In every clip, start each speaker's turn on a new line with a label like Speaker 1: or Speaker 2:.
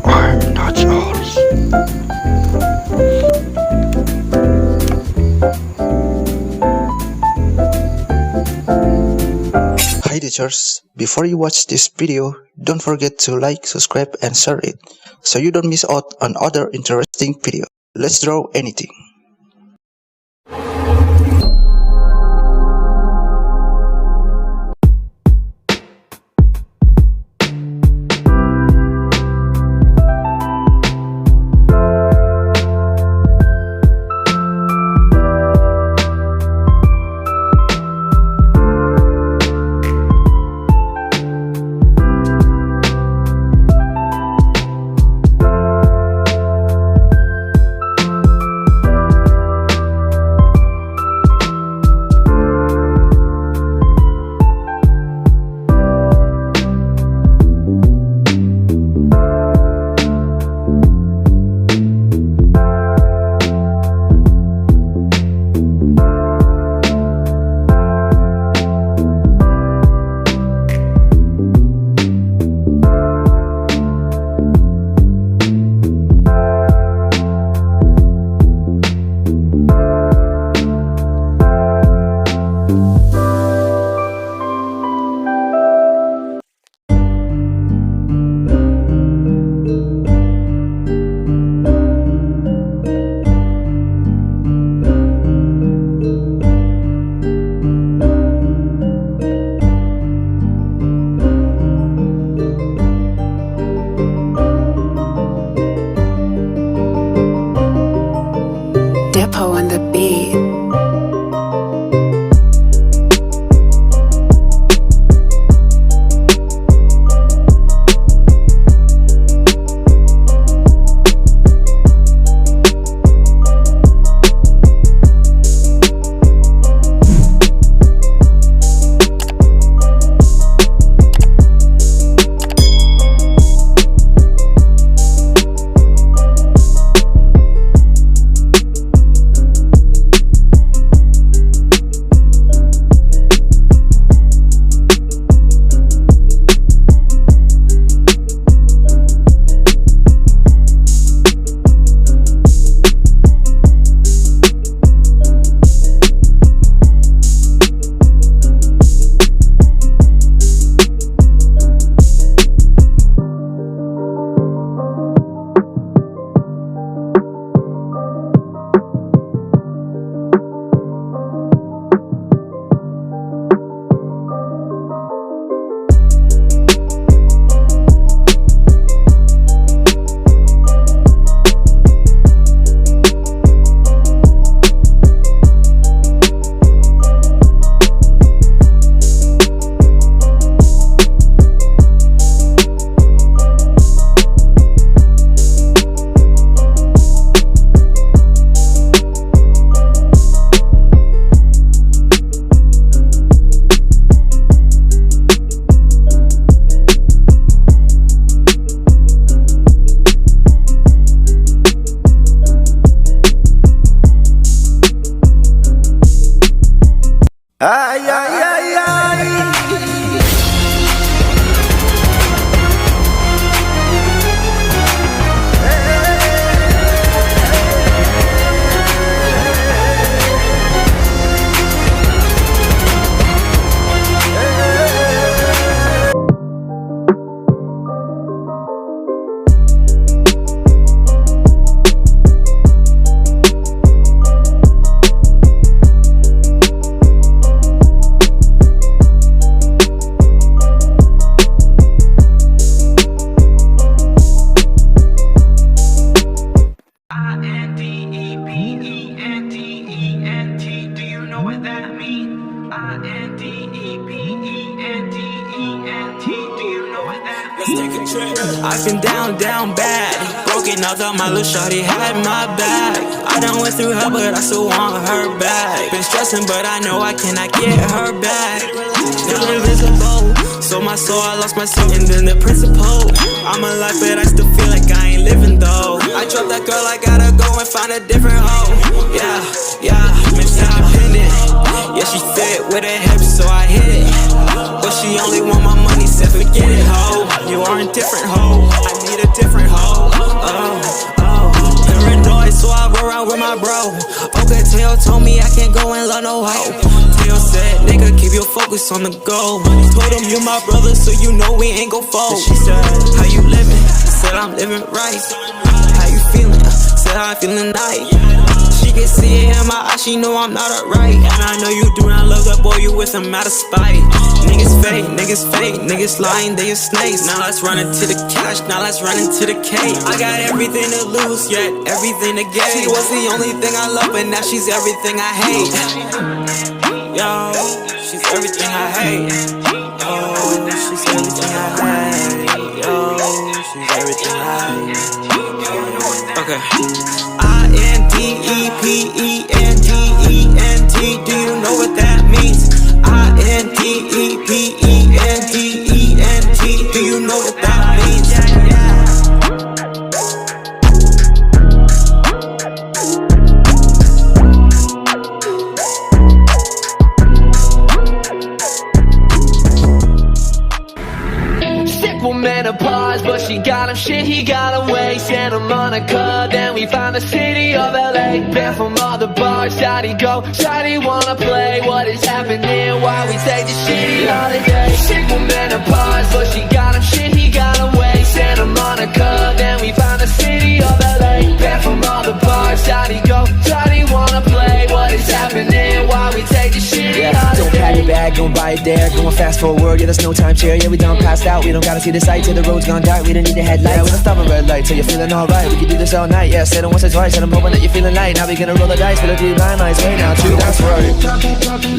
Speaker 1: I'm not yours. Hi teachers, before you watch this video, don't forget to like, subscribe and share it so you don't miss out on other interesting video. Let's draw anything.
Speaker 2: Depot on the beat.
Speaker 1: Ay, ay, ay, ay.
Speaker 3: I've been down, down bad. Broken out of my little shawty had my back. I done went through hell, but I still want her back. Been stressing, but I know I cannot get her back. Still invisible, sold my soul, I lost my soul, and then the principle. I'm alive, but I still feel like I ain't living though. I dropped that girl, I gotta go and find a different hoe. Yeah, yeah, independent. Yeah, she's with her hips, so I hit it. But she only want my money, said forget it, ho. You are a different hoe, I need a different hoe. Paranoid, so I go around with my bro. Okay, Tail told me I can't go and love no hoe. Tail said, nigga, keep your focus on the goal. Told him you my brother, so you know we ain't gon' fold. She said, how you living? Said I'm living right. How you feeling? Said I'm feeling nice. She can see it in my eyes, she know I'm not alright. And I know you do not love that boy, you with him out of spite. Niggas fake, niggas lying, they are snakes. Now let's run into the cash, now let's run into the cake. I got everything to lose, yet everything to gain. She was the only thing I love, but now she's everything I hate. Yo, she's everything I hate. Yo, she's everything I hate. Yo, she's everything I hate. Okay. INDEPENDENT, do you know what that means? INDEPENDENT, do you know what that means?
Speaker 4: Menopause, but she got him shit, he got away. Santa Monica, then we found the city of LA. Banned from all the bars, shawty go, shawty wanna play. What is happening, why we take this shitty holiday? Sick with menopause, but she got him shit, he got away. Santa Monica, then we found the city of LA. Banned from all the bars, shawty go, shawty wanna play. What is happening, why we take this shitty holiday?
Speaker 5: Don't pack your bag, don't buy it there. Going fast forward, yeah, there's no time chair. Yeah, we done passed out, we don't gotta see the sight till the road's gone dark. We don't need a headlight, we don't stop a red light till you're feeling alright. We can do this all night, yeah, said it once or twice. And I'm hoping that you're feeling light. Now we gonna roll the dice for the 3 blind lights. Wait now, 2, that's right.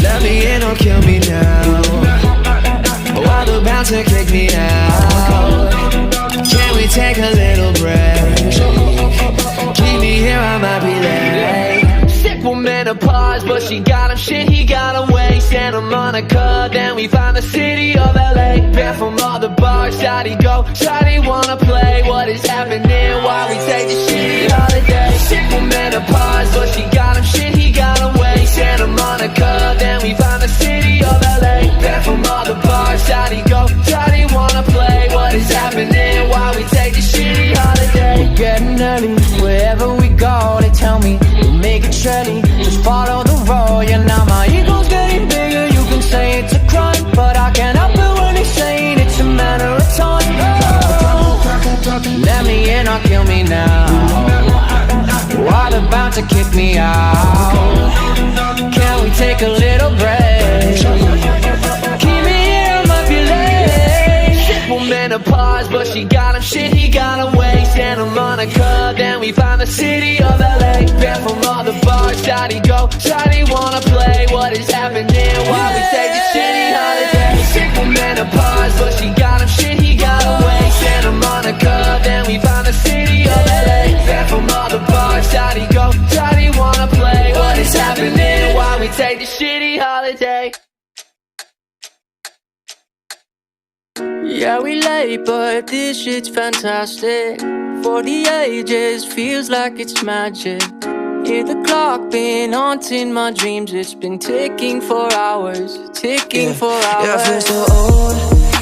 Speaker 5: Let me in or kill me now. While the bouncer kick me out. Can we take a little break? Keep me here, I might be late. Sick with menopause, but she got him shit, he got away. Santa Monica, then we found the city of LA. Banned from all the bars, shawty go, shawty wanna play. What is happening, why we take this shitty holiday? Sick with menopause, but she got him shit, he got away. Santa Monica, then we found the city of LA. Banned from all the bars, shawty go, shawty wanna play. What is happening, why we take this shitty holiday?
Speaker 6: We're getting early, wherever we go, they tell me we'll make it trendy. Just follow the road, yeah, now my ego's getting bigger. You can say it's a crime, but I can't help it when they say it's a matter of time. Oh, let me in or kill me now. Why the bound to kick me out? Can we take a little break? Keep me here, I might be late.
Speaker 4: Sick with menopause, but she got him shit, he got away. Santa Monica, then we found the city of LA. Banned from all the bars, shawty go, shawty wanna play. What is happening, why we take this shitty holiday? Sick with menopause, but she got him shit, he got away. Santa Monica, then we found the city of LA. Banned from all the bars, shawty go, shawty wanna play. What is happening, why we take this shitty holiday?
Speaker 6: Yeah, we late, but this shit's fantastic. For the ages, feels like it's magic. Hear the clock been haunting my dreams. It's been ticking for hours, ticking for hours.
Speaker 7: Yeah, I feel so old.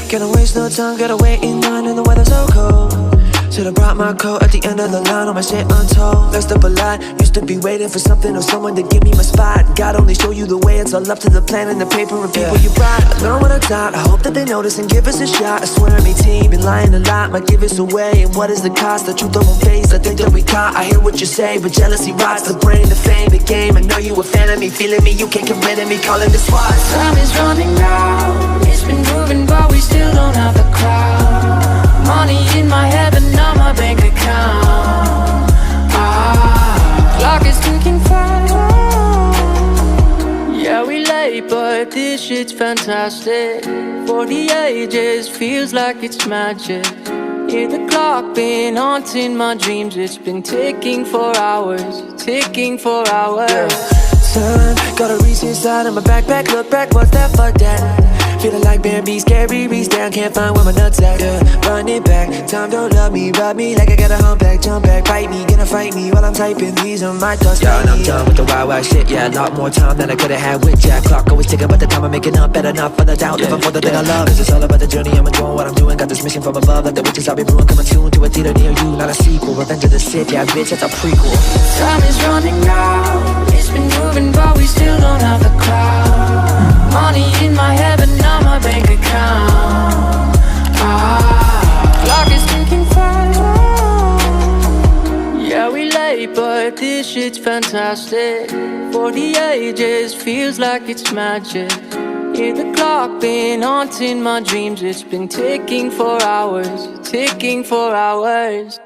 Speaker 7: Can't waste no time, gotta wait in line and the weather's so cold. Should've brought my coat at the end of the line on my shit untold. Messed up a lot, used to be waiting for something or someone to give me my spot. God only show you the way, it's all up to the plan and the paper and people you brought. I learned what I taught, I hope that they notice and give us a shot. I swear I'm 18, been lying a lot, might give us away. And what is the cost? The truth I won't face, I think that we caught. I hear what you say, but jealousy rots the brain, the fame, the game. I know you a fan of me, feeling me, you can't get rid of me, calling the SWAT.
Speaker 6: Time is running out, it's been moving but we still don't have the crowd. Money in my head but not my bank account. Clock is ticking fast. Yeah, we late but this shit's fantastic. For the ages, feels like it's magic. Hear the clock been haunting my dreams. It's been ticking for hours, ticking for hours.
Speaker 7: Time, got a reach inside of my backpack. Look back, what's that, fuck that. Feeling like Bambi, scary, reach down, can't find where my nuts at. Yeah, run it back, time don't love me, rub me like I got a humpback, jump back, bite me, gonna fight me while I'm typing. These are my thoughts. Yeah, and I'm done with the wild shit. Yeah, a lot more time than I could've had with Jack. Clock always ticking, but the time I'm making up better not for the doubt. Living for the thing I love. Cause it's all about the journey. I'm enjoying what I'm doing. Got this mission from above, like the witches I'll be brewing. Coming soon to a theater near you, not a sequel. Revenge of the Sith, yeah, bitch, that's a prequel.
Speaker 6: Time is running out. It's been moving, but we still don't have the crowd. Money in my head, but not my bank account. Clock is ticking fast. Yeah, we late, but this shit's fantastic. For the ages, feels like it's magic. Hear the clock been haunting my dreams. It's been ticking for hours, ticking for hours.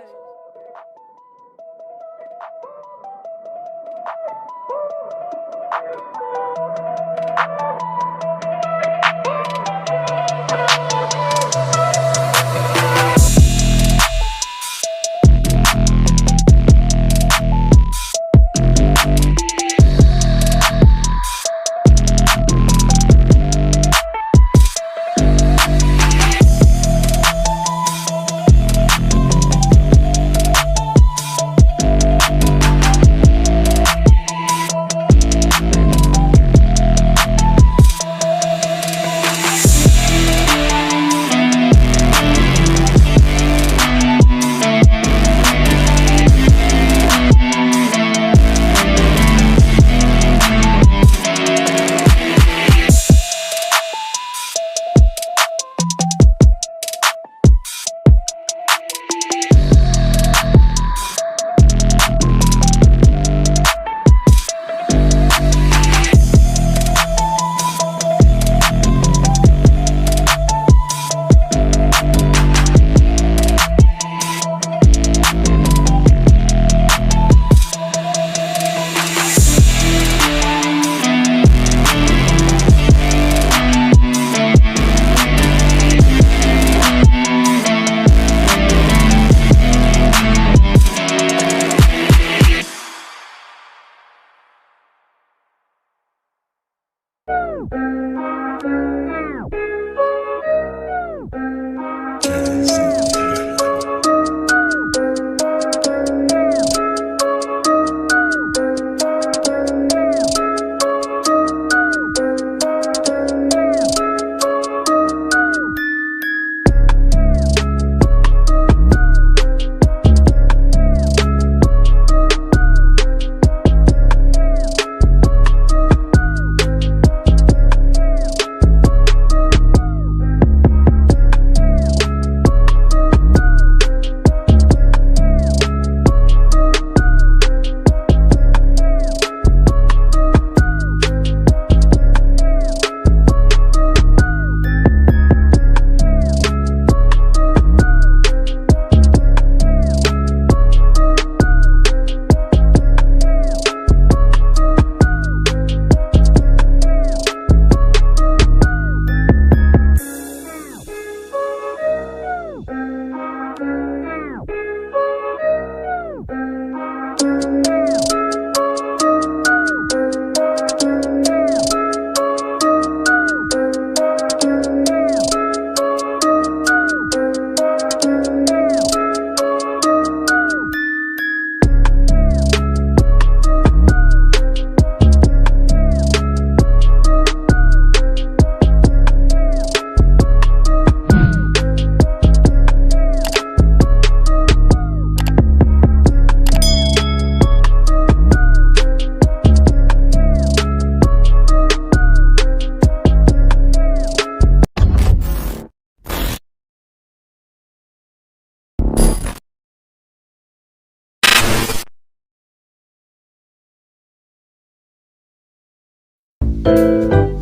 Speaker 8: Thank